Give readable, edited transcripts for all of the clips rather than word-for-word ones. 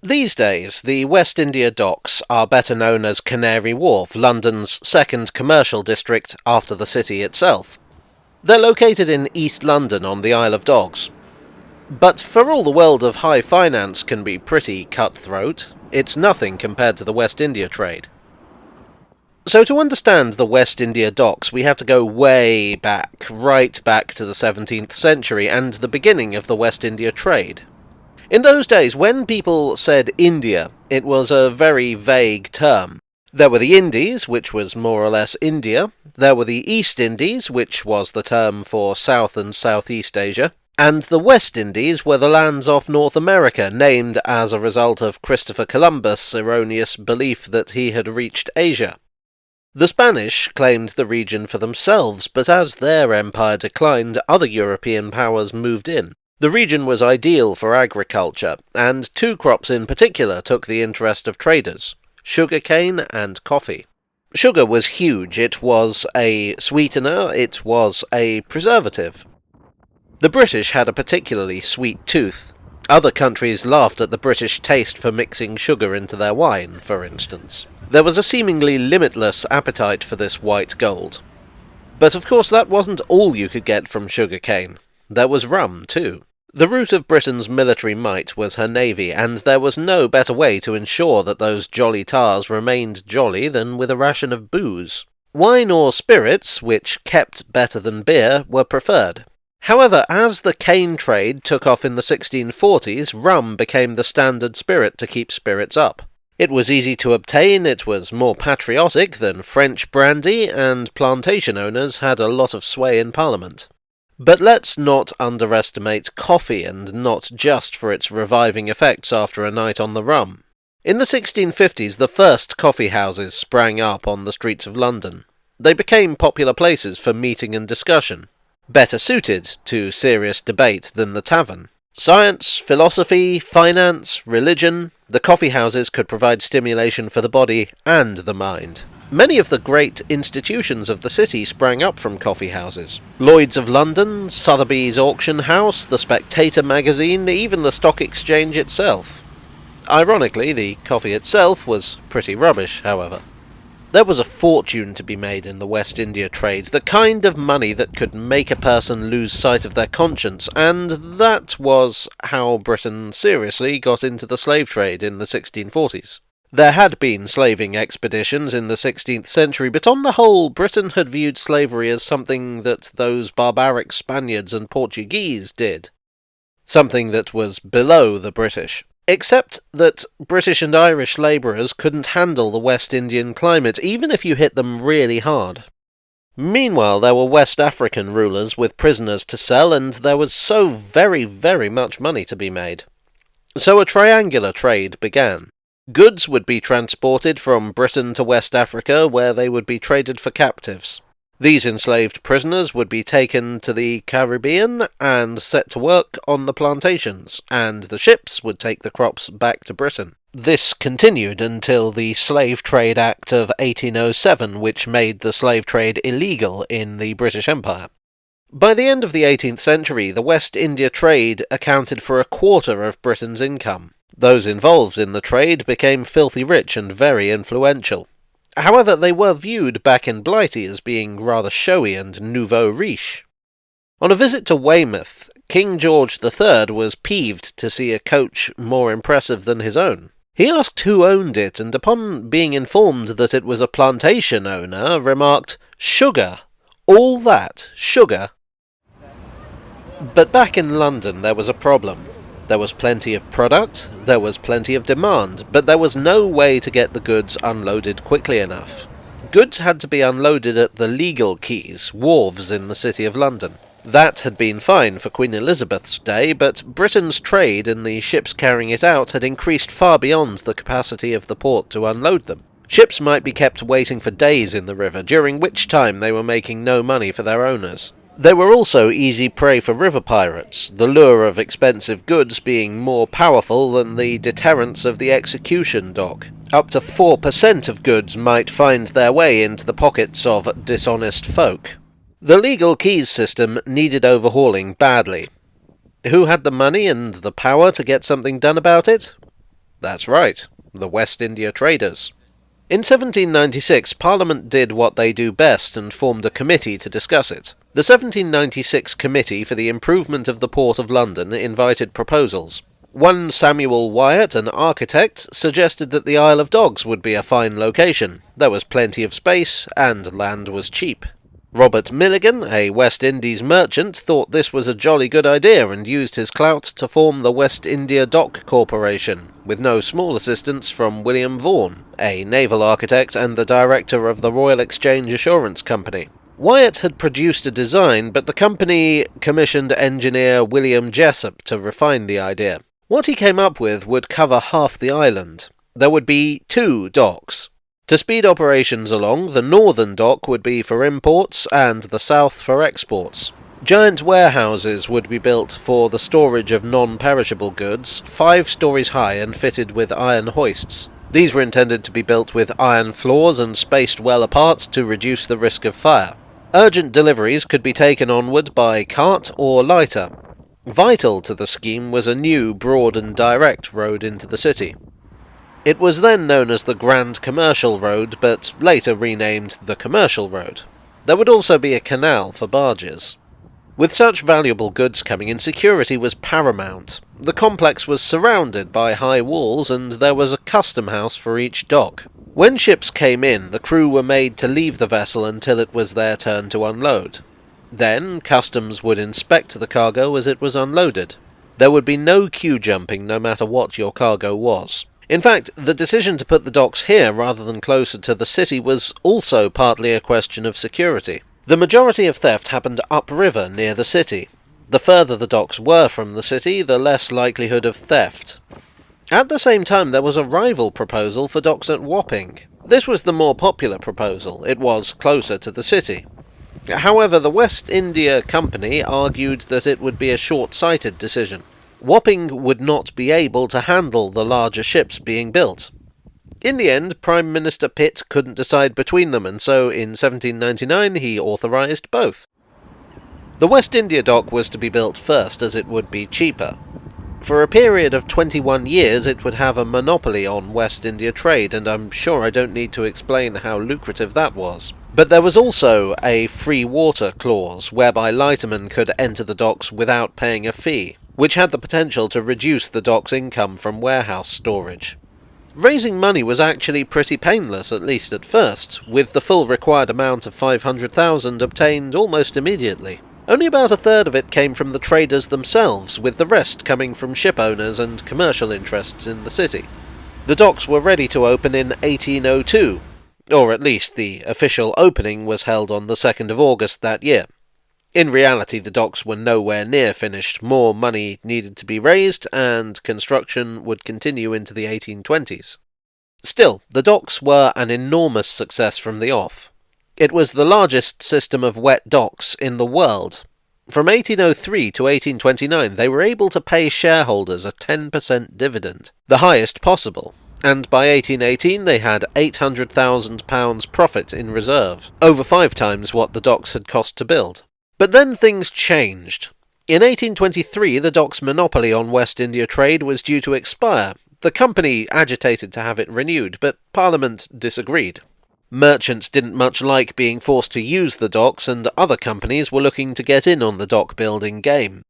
These days, the West India Docks are better known as Canary Wharf, London's second commercial district after the city itself. They're located in East London on the Isle of Dogs. But for all the world of high finance can be pretty cutthroat, it's nothing compared to the West India trade. So to understand the West India Docks, we have to go way back, right back to the 17th century and the beginning of the West India trade. In those days, when people said India, it was a very vague term. There were the Indies, which was more or less India. There were the East Indies, which was the term for South and Southeast Asia. And the West Indies were the lands off North America, named as a result of Christopher Columbus' erroneous belief that he had reached Asia. The Spanish claimed the region for themselves, but as their empire declined, other European powers moved in. The region was ideal for agriculture, and two crops in particular took the interest of traders: sugarcane and coffee. Sugar was huge. It was a sweetener, it was a preservative. The British had a particularly sweet tooth. Other countries laughed at the British taste for mixing sugar into their wine, for instance. There was a seemingly limitless appetite for this white gold. But of course that wasn't all you could get from sugar cane. There was rum, too. The root of Britain's military might was her navy, and there was no better way to ensure that those jolly tars remained jolly than with a ration of booze. Wine or spirits, which kept better than beer, were preferred. However, as the cane trade took off in the 1640s, rum became the standard spirit to keep spirits up. It was easy to obtain, it was more patriotic than French brandy, and plantation owners had a lot of sway in Parliament. But let's not underestimate coffee, and not just for its reviving effects after a night on the rum. In the 1650s, the first coffee houses sprang up on the streets of London. They became popular places for meeting and discussion, better suited to serious debate than the tavern. Science, philosophy, finance, religion, the coffee houses could provide stimulation for the body and the mind. Many of the great institutions of the city sprang up from coffee houses. Lloyd's of London, Sotheby's Auction House, the Spectator magazine, even the Stock Exchange itself. Ironically, the coffee itself was pretty rubbish, however. There was a fortune to be made in the West India trade, the kind of money that could make a person lose sight of their conscience, and that was how Britain seriously got into the slave trade in the 1640s. There had been slaving expeditions in the 16th century, but on the whole, Britain had viewed slavery as something that those barbaric Spaniards and Portuguese did. Something that was below the British. Except that British and Irish labourers couldn't handle the West Indian climate, even if you hit them really hard. Meanwhile, there were West African rulers with prisoners to sell, and there was so very, very much money to be made. So a triangular trade began. Goods would be transported from Britain to West Africa, where they would be traded for captives. These enslaved prisoners would be taken to the Caribbean and set to work on the plantations, and the ships would take the crops back to Britain. This continued until the Slave Trade Act of 1807, which made the slave trade illegal in the British Empire. By the end of the 18th century, the West India trade accounted for a quarter of Britain's income. Those involved in the trade became filthy rich and very influential. However, they were viewed back in Blighty as being rather showy and nouveau riche. On a visit to Weymouth, King George III was peeved to see a coach more impressive than his own. He asked who owned it, and upon being informed that it was a plantation owner, remarked, "Sugar! All that sugar?" But back in London there was a problem. There was plenty of product, there was plenty of demand, but there was no way to get the goods unloaded quickly enough. Goods had to be unloaded at the legal quays, wharves in the City of London. That had been fine for Queen Elizabeth's day, but Britain's trade in the ships carrying it out had increased far beyond the capacity of the port to unload them. Ships might be kept waiting for days in the river, during which time they were making no money for their owners. They were also easy prey for river pirates, the lure of expensive goods being more powerful than the deterrence of the execution dock. Up to 4% of goods might find their way into the pockets of dishonest folk. The legal quays system needed overhauling badly. Who had the money and the power to get something done about it? That's right, the West India traders. In 1796, Parliament did what they do best and formed a committee to discuss it. The 1796 Committee for the Improvement of the Port of London invited proposals. One Samuel Wyatt, an architect, suggested that the Isle of Dogs would be a fine location. There was plenty of space, and land was cheap. Robert Milligan, a West Indies merchant, thought this was a jolly good idea and used his clout to form the West India Dock Corporation, with no small assistance from William Vaughan, a naval architect and the director of the Royal Exchange Assurance Company. Wyatt had produced a design, but the company commissioned engineer William Jessup to refine the idea. What he came up with would cover half the island. There would be 2 docks. To speed operations along, the northern dock would be for imports and the south for exports. Giant warehouses would be built for the storage of non-perishable goods, 5 stories high and fitted with iron hoists. These were intended to be built with iron floors and spaced well apart to reduce the risk of fire. Urgent deliveries could be taken onward by cart or lighter. Vital to the scheme was a new, broad and direct road into the city. It was then known as the Grand Commercial Road, but later renamed the Commercial Road. There would also be a canal for barges. With such valuable goods coming in, security was paramount. The complex was surrounded by high walls, and there was a custom house for each dock. When ships came in, the crew were made to leave the vessel until it was their turn to unload. Then, customs would inspect the cargo as it was unloaded. There would be no queue jumping no matter what your cargo was. In fact, the decision to put the docks here rather than closer to the city was also partly a question of security. The majority of theft happened upriver near the city. The further the docks were from the city, the less likelihood of theft. At the same time, there was a rival proposal for docks at Wapping. This was the more popular proposal. It was closer to the city. However, the West India Company argued that it would be a short-sighted decision. Wapping would not be able to handle the larger ships being built. In the end, Prime Minister Pitt couldn't decide between them, and so in 1799 he authorised both. The West India Dock was to be built first, as it would be cheaper. For a period of 21 years it would have a monopoly on West India trade, and I'm sure I don't need to explain how lucrative that was. But there was also a free water clause, whereby lightermen could enter the docks without paying a fee, which had the potential to reduce the dock's income from warehouse storage. Raising money was actually pretty painless, at least at first, with the full required amount of 500,000 obtained almost immediately. Only about a third of it came from the traders themselves, with the rest coming from ship owners and commercial interests in the city. The docks were ready to open in 1802, or at least the official opening was held on the 2nd of August that year. In reality, the docks were nowhere near finished. More money needed to be raised, and construction would continue into the 1820s. Still, the docks were an enormous success from the off. It was the largest system of wet docks in the world. From 1803 to 1829, they were able to pay shareholders a 10% dividend, the highest possible, and by 1818 they had £800,000 profit in reserve, over 5 times what the docks had cost to build. But then things changed. In 1823, the dock's monopoly on West India trade was due to expire. The company agitated to have it renewed, but Parliament disagreed. Merchants didn't much like being forced to use the docks, and other companies were looking to get in on the dock-building game.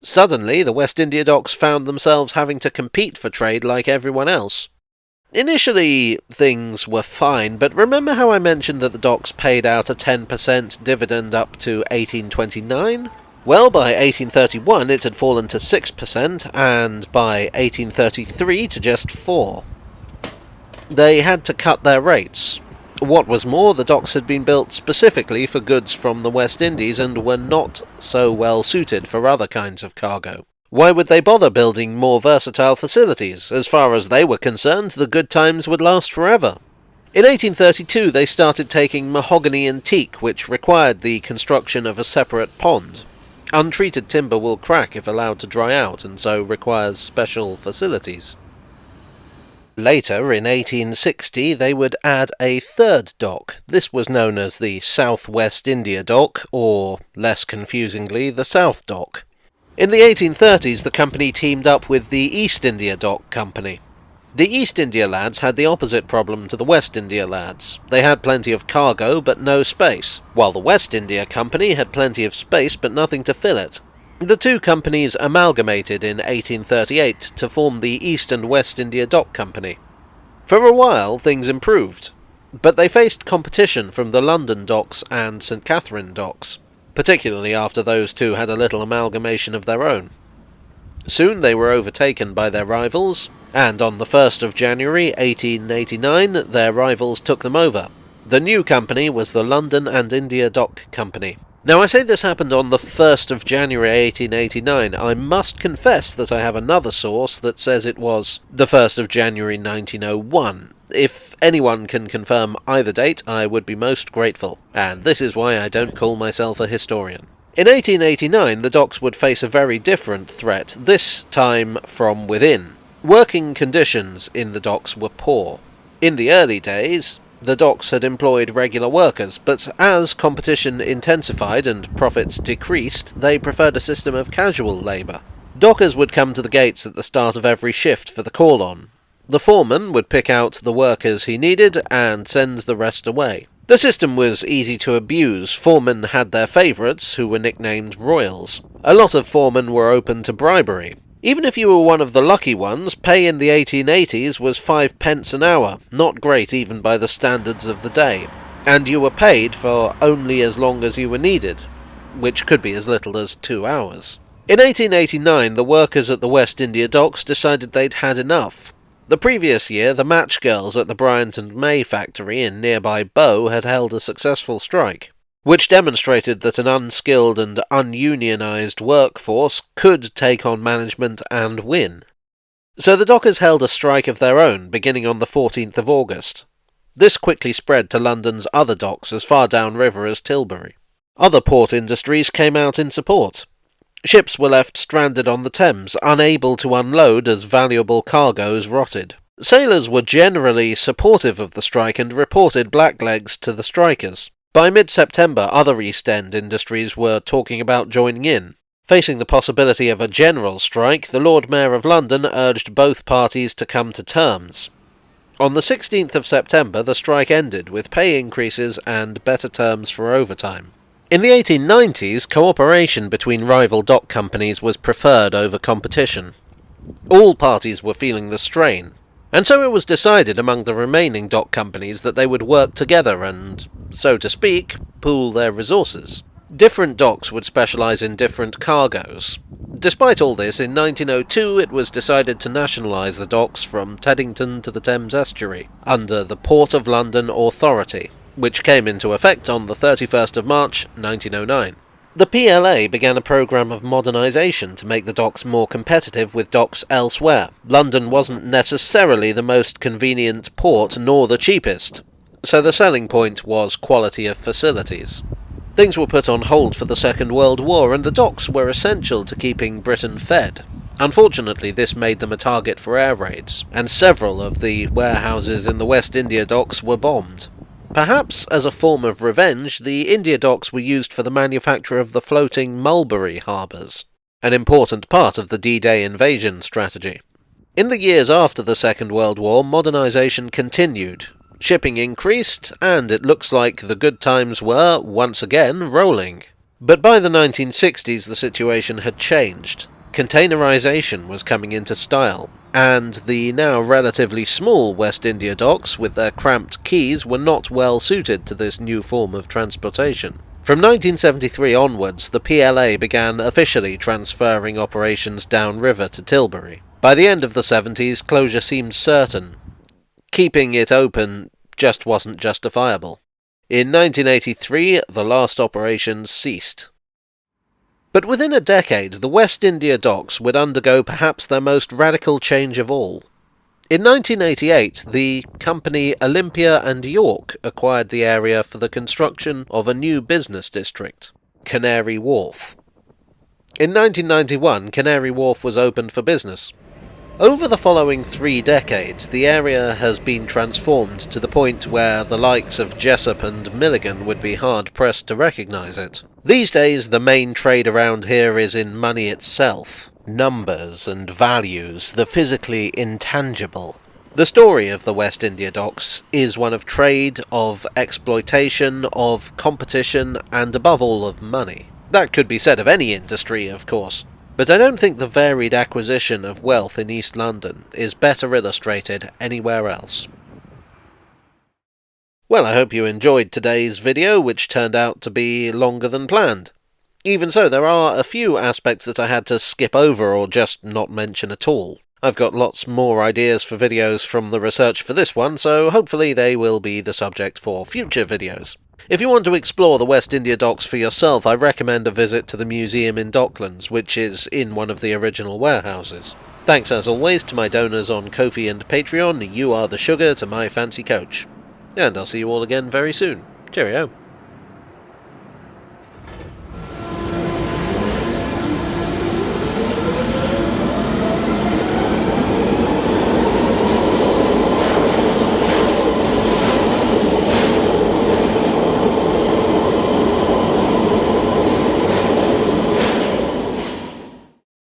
Suddenly, the West India docks found themselves having to compete for trade like everyone else. Initially, things were fine, but remember how I mentioned that the docks paid out a 10% dividend up to 1829? Well, by 1831 it had fallen to 6%, and by 1833 to just 4%. They had to cut their rates. What was more, the docks had been built specifically for goods from the West Indies and were not so well suited for other kinds of cargo. Why would they bother building more versatile facilities? As far as they were concerned, the good times would last forever. In 1832 they started taking mahogany and teak, which required the construction of a separate pond. Untreated timber will crack if allowed to dry out, and so requires special facilities. Later, in 1860, they would add a third dock. This was known as the South West India Dock, or, less confusingly, the South Dock. In the 1830s, the company teamed up with the East India Dock Company. The East India Lads had the opposite problem to the West India Lads. They had plenty of cargo but no space, while the West India Company had plenty of space but nothing to fill it. The two companies amalgamated in 1838 to form the East and West India Dock Company. For a while things improved, but they faced competition from the London docks and St Catherine docks, particularly after those two had a little amalgamation of their own. Soon they were overtaken by their rivals, and on the 1st of January 1889 their rivals took them over. The new company was the London and India Dock Company. Now I say this happened on the 1st of January 1889. I must confess that I have another source that says it was the 1st of January 1901. If anyone can confirm either date, I would be most grateful, and this is why I don't call myself a historian. In 1889, the docks would face a very different threat, this time from within. Working conditions in the docks were poor. In the early days, the docks had employed regular workers, but as competition intensified and profits decreased, they preferred a system of casual labour. Dockers would come to the gates at the start of every shift for the call-on. The foreman would pick out the workers he needed and send the rest away. The system was easy to abuse. Foremen had their favourites, who were nicknamed royals. A lot of foremen were open to bribery. Even if you were one of the lucky ones, pay in the 1880s was 5 pence an hour, not great even by the standards of the day, and you were paid for only as long as you were needed, which could be as little as 2 hours. In 1889, the workers at the West India Docks decided they'd had enough. The previous year, the match girls at the Bryant and May factory in nearby Bow had held a successful strike, which demonstrated that an unskilled and ununionised workforce could take on management and win. So the dockers held a strike of their own, beginning on the 14th of August. This quickly spread to London's other docks as far downriver as Tilbury. Other port industries came out in support. Ships were left stranded on the Thames, unable to unload as valuable cargoes rotted. Sailors were generally supportive of the strike and reported blacklegs to the strikers. By mid-September, other East End industries were talking about joining in. Facing the possibility of a general strike, the Lord Mayor of London urged both parties to come to terms. On the 16th of September, the strike ended with pay increases and better terms for overtime. In the 1890s, cooperation between rival dock companies was preferred over competition. All parties were feeling the strain, and so it was decided among the remaining dock companies that they would work together and, so to speak, pool their resources. Different docks would specialise in different cargoes. Despite all this, in 1902 it was decided to nationalise the docks from Teddington to the Thames estuary, under the Port of London Authority, which came into effect on the 31st of March 1909. The PLA began a programme of modernisation to make the docks more competitive with docks elsewhere. London wasn't necessarily the most convenient port nor the cheapest, so the selling point was quality of facilities. Things were put on hold for the Second World War, and the docks were essential to keeping Britain fed. Unfortunately, this made them a target for air raids, and several of the warehouses in the West India docks were bombed. Perhaps as a form of revenge, the India docks were used for the manufacture of the floating mulberry harbours, an important part of the D-Day invasion strategy. In the years after the Second World War, modernisation continued. Shipping increased, and it looks like the good times were, once again, rolling. But by the 1960s the situation had changed. Containerisation was coming into style, and the now relatively small West India docks with their cramped quays were not well suited to this new form of transportation. From 1973 onwards, the PLA began officially transferring operations downriver to Tilbury. By the end of the 70s, closure seemed certain. Keeping it open just wasn't justifiable. In 1983, the last operations ceased. But within a decade, the West India docks would undergo perhaps their most radical change of all. In 1988, the company Olympia and York acquired the area for the construction of a new business district, Canary Wharf. In 1991, Canary Wharf was opened for business. Over the following 3 decades, the area has been transformed to the point where the likes of Jessup and Milligan would be hard-pressed to recognise it. These days, the main trade around here is in money itself. Numbers and values, the physically intangible. The story of the West India Docks is one of trade, of exploitation, of competition, and above all of money. That could be said of any industry, of course, but I don't think the varied acquisition of wealth in East London is better illustrated anywhere else. Well, I hope you enjoyed today's video, which turned out to be longer than planned. Even so, there are a few aspects that I had to skip over or just not mention at all. I've got lots more ideas for videos from the research for this one, so hopefully they will be the subject for future videos. If you want to explore the West India Docks for yourself, I recommend a visit to the museum in Docklands, which is in one of the original warehouses. Thanks as always to my donors on Ko-fi and Patreon. You are the sugar to my fancy coach. And I'll see you all again very soon. Cheerio.